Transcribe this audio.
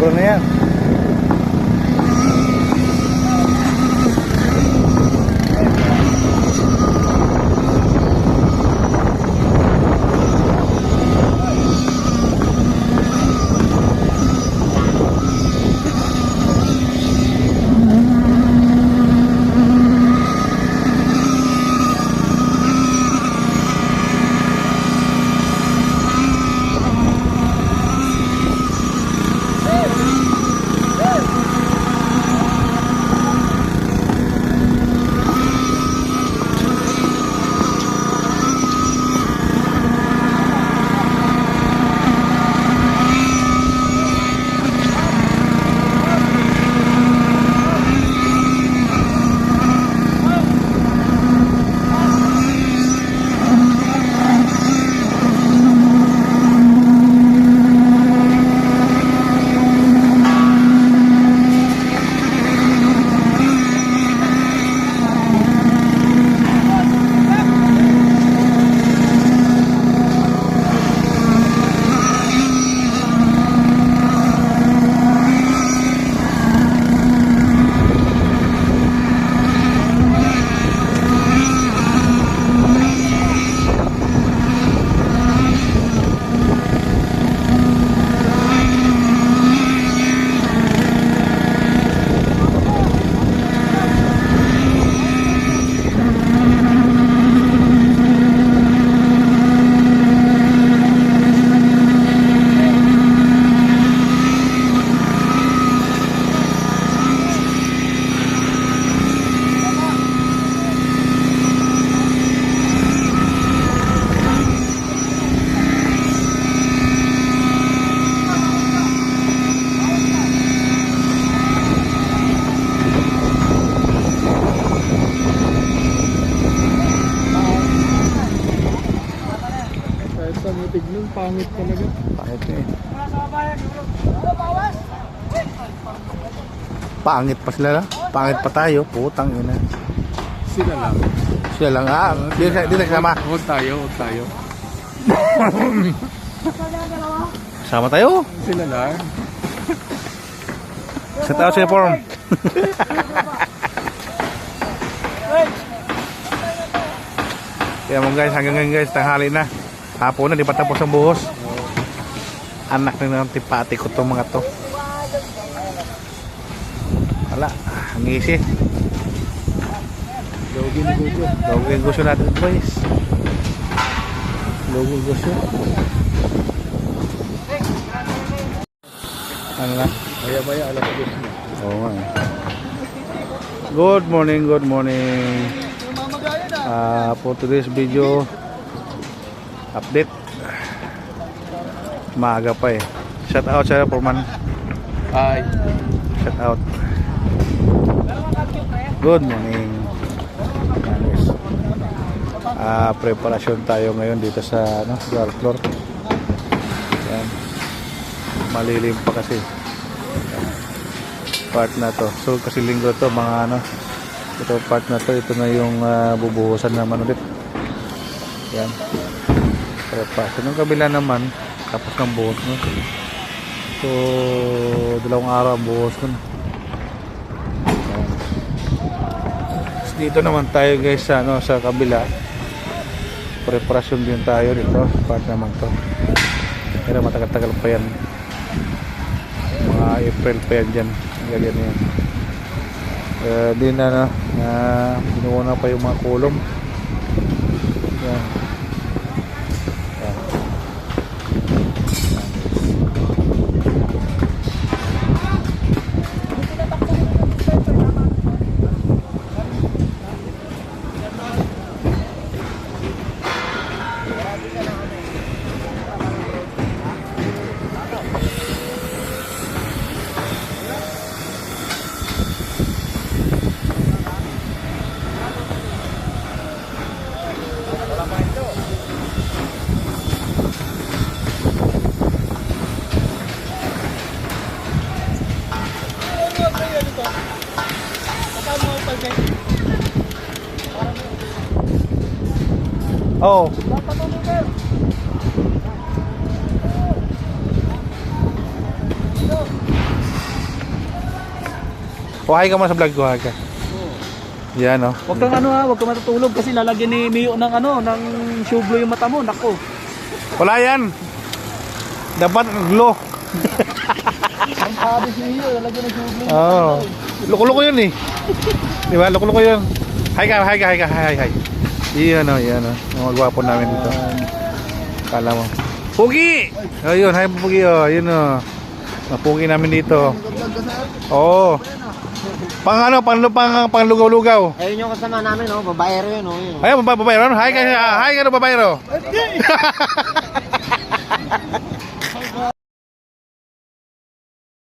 sobra na yan. Tignan, pangit talaga. Pangit eh. Pangit pa sila lang. Pangit pa tayo. Putang ina. Sila lang. Sila lang. Di nagsama. Huwag tayo, huwag tayo. Sama tayo. Sila lang. Sa tao sa uniform. Kaya mo guys, hanggang ngayon guys, tanghali na. Hapon na, di pa tapos ang buhos. Anak na ng tipati ko itong mga to. Wala, ang easy. Login gusto. Login gusto natin boys. Login gusto. Ano na? Maya-maya, alam ko gusto niya. Oo nga eh. Good morning, good morning. For today's video update, maaga pa eh. Shout out sa Foreman. Hi. Shout out. Good morning. Preparasyon tayo ngayon dito sa ground floor. Yan. Malilim pa kasi. Part na to. So kasi linggo to mga ito part na to, ito na yung bubuhusan naman ulit. Yan. So nung kabila naman tapos ng buhos no. So 2 araw ang buhos ko na. Dito naman tayo guys sa kabila. Preparasyon din tayo dito, part naman to. Pero matagal-tagal pa yan. Mga April pa yan dyan. Ganyan yan. Din binuha na pa yung mga kulong. Yan. Oh. O, hi ka mo sa vlog ko, hi ka. Yan, oh. Huwag kang huwag kang matutulog kasi lalagyan ni Mio ng ng shublo yung mata mo. Nako. Wala yan. Dapat glow. Ang sabi si Mio, lalagyan ng shublo yung Oo. Loko-loko yun eh. Di ba? Loko-loko yun. Hi ka. Hi. Iyan, oh. Mga gwapo namin dito. Kala mo. Pugi! Ayun, hi Pugi, oh. Yun, oh. Mga Pugi namin dito. Oo. Pang lugaw-lugaw. Ayun yung kasama namin, babaero yun, Ayun, babayro. Hi ka, babayro.